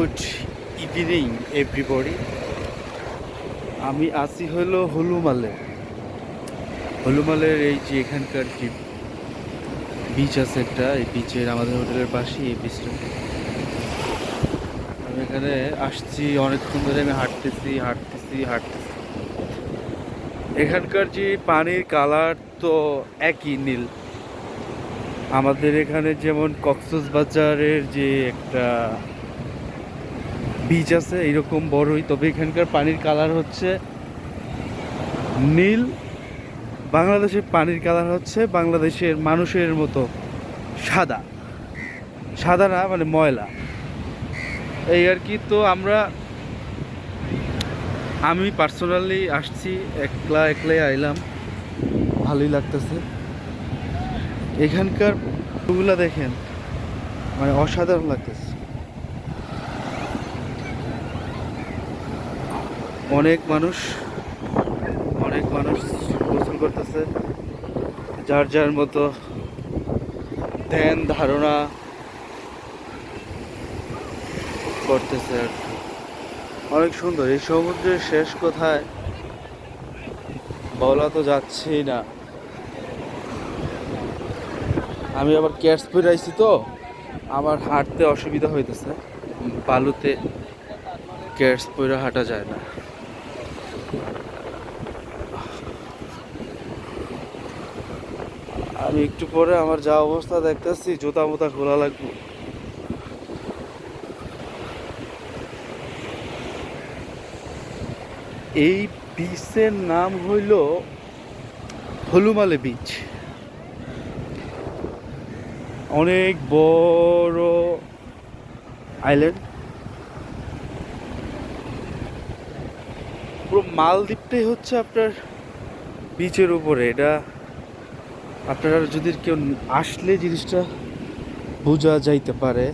Good evening everybody. আমি আছি হলো হলুমালের এই যে এখানকার যে বিচ আছে একটা, এই বিচের আমাদের হোটেলের পাশেই এই বিচটা। আমি এখানে আসছি অনেকক্ষণ ধরে, আমি হাঁটতেছি। এখানকার যে পানির কালার তো একই নীল। আমাদের এখানে যেমন কক্সবাজারের যে একটা বিচ আছে এইরকম বড়ই, তবে এখানকার পানির কালার হচ্ছে নীল। বাংলাদেশের পানির কালার হচ্ছে বাংলাদেশের মানুষের মতো সাদা সাদা না, মানে ময়লা, এই আর কি। তো আমি পার্সোনালি আসছি, একলাই আইলাম, ভালোই লাগতেছে। এখানকার ফুলগুলা দেখেন, মানে অসাধারণ লাগতেছে। অনেক মানুষ গোসল করতেছে, যার যার মতো ধ্যান ধারণা করতেছে আর কি। অনেক সুন্দর। এই সমুদ্রের শেষ কোথায় বলা তো যাচ্ছেই না। আমি আবার ক্যাটস পরে আইছি, তো আমার হাঁটতে অসুবিধা হইতেছে। বালুতে ক্যাটস পরে হাঁটা যায় না। আমি একটু পরে আমার যা অবস্থা দেখতেছি, জুতা মুতা খোলা লাগবে। এই বিচের নাম হইল হলুমালে বিচ। অনেক বড় আইল্যান্ড, পুরো মালদ্বীপটাই হচ্ছে আপনার বিচের উপরে। এটা আপনারা যদি কেউ আসলে জিনিসটা বোঝা যাইতে পারে,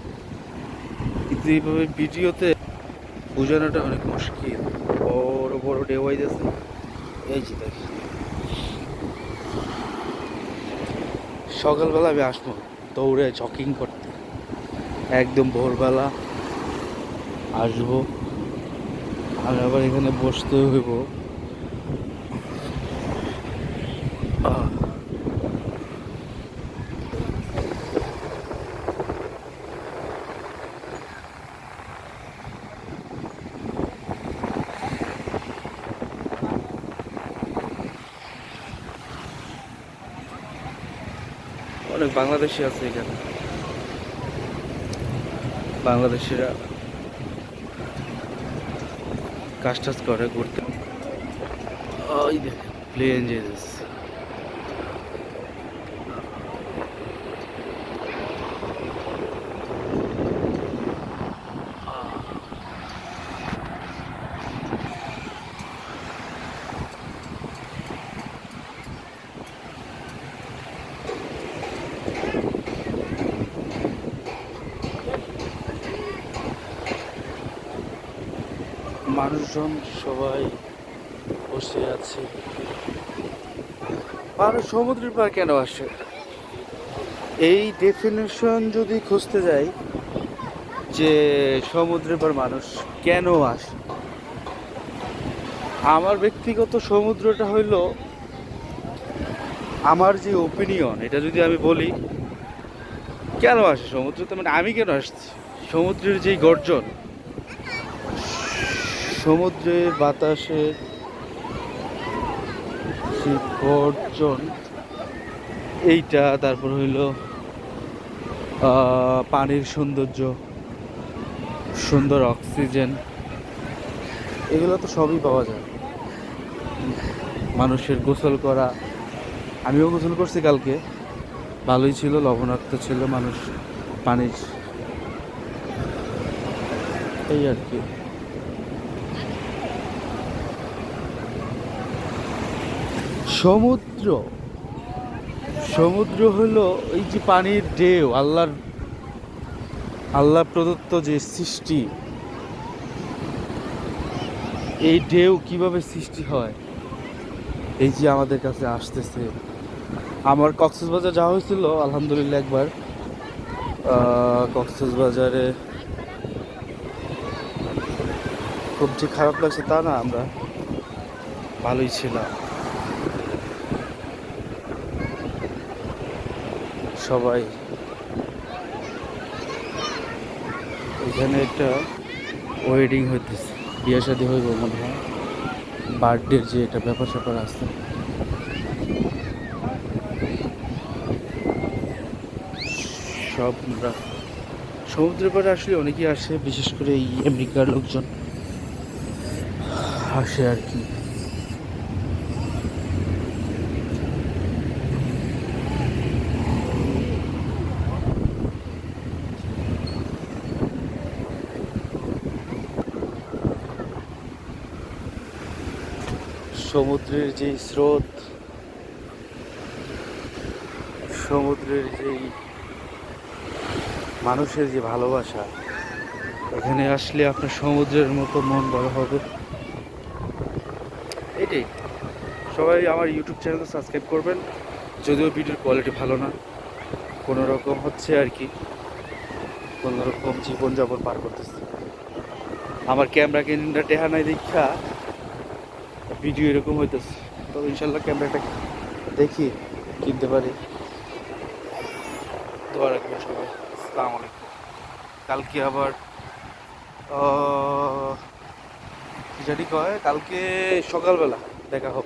কিন্তু এইভাবে ভিডিওতে বোঝানোটা অনেক মুশকিল। বড় বড় ঢেউ আইতেছে, এই যে দেখি। সকালবেলা আমি আসবো দৌড়ে জগিং করতে, একদম ভোরবেলা আসবো। আর আবার এখানে বসতে হইব। অনেক বাংলাদেশি আছে এখানে, বাংলাদেশিরা কাজ টাজ করে, ঘুরতে। ওই দেখেন প্লেন যেতেছে। মানুষজন সবাই বসে আছে। মানুষ সমুদ্রের পার কেন আসে? এই ডেফিনেশন যদি খুঁজতে যাই যে সমুদ্রের পার মানুষ কেন আসে, আমার ব্যক্তিগত সমুদ্রটা হইল, আমার যে ওপিনিয়ন, এটা যদি আমি বলি কেন আসে সমুদ্রতে, মানে আমি কেন আসছি, সমুদ্রের যেই গর্জন, সমুদ্রের বাতাসের সেই গর্জন, এইটা, তারপর হইল পানির সৌন্দর্য, সুন্দর অক্সিজেন, এগুলো তো সবই পাওয়া যায়। মানুষের গোসল করা, আমিও গোসল করছি কালকে, ভালোই ছিল, লবণাক্ত ছিল মানুষ পানির, এই আর কি। সমুদ্র সমুদ্র হলো এই যে পানির ঢেউ, আল্লাহ প্রদত্ত যে সৃষ্টি। এই ঢেউ কিভাবে সৃষ্টি হয়, এই যে আমাদের কাছে আসতেছে। আমার কক্সবাজার যাওয়া হয়েছিল আলহামদুলিল্লাহ একবার। কক্সবাজারে খুব যে খারাপ লাগছে তা না, আমরা ভালোই ছিলাম সবাই। এখানে একটা ওয়েডিং হইতেছে, বিয়ে শাদী হইব মনে হয়, বার্থডের যে একটা ব্যাপার স্যাপার আছে। সব আমরা সমুদ্রের পাড়ে আসলে অনেকেই আসে, বিশেষ করে এই আমেরিকার লোকজন আসে আর কি। সমুদ্রের যে স্রোত, সমুদ্রের যেই মানুষের যে ভালোবাসা, এখানে আসলে আপনার সমুদ্রের মতো মন বড় হবে। এটাই। সবাই আমার ইউটিউব চ্যানেলটা সাবস্ক্রাইব করবেন, যদিও ভিডিওর কোয়ালিটি ভালো না, কোনো রকম হচ্ছে আর কি, কোনো রকম জীবনযাপন পার করতেছে। আমার ক্যামেরা কিনা টেহা নাই দেখা ভিডিও এরকম হইতেছে, তবে ইনশাল্লাহ ক্যামেরাটা দেখি কিনতে পারি। দোয়া রাখবেন সবাই। আসসালামু আলাইকুম। কালকে আবার কি জানি কয়, কালকে সকালবেলা দেখা হবে।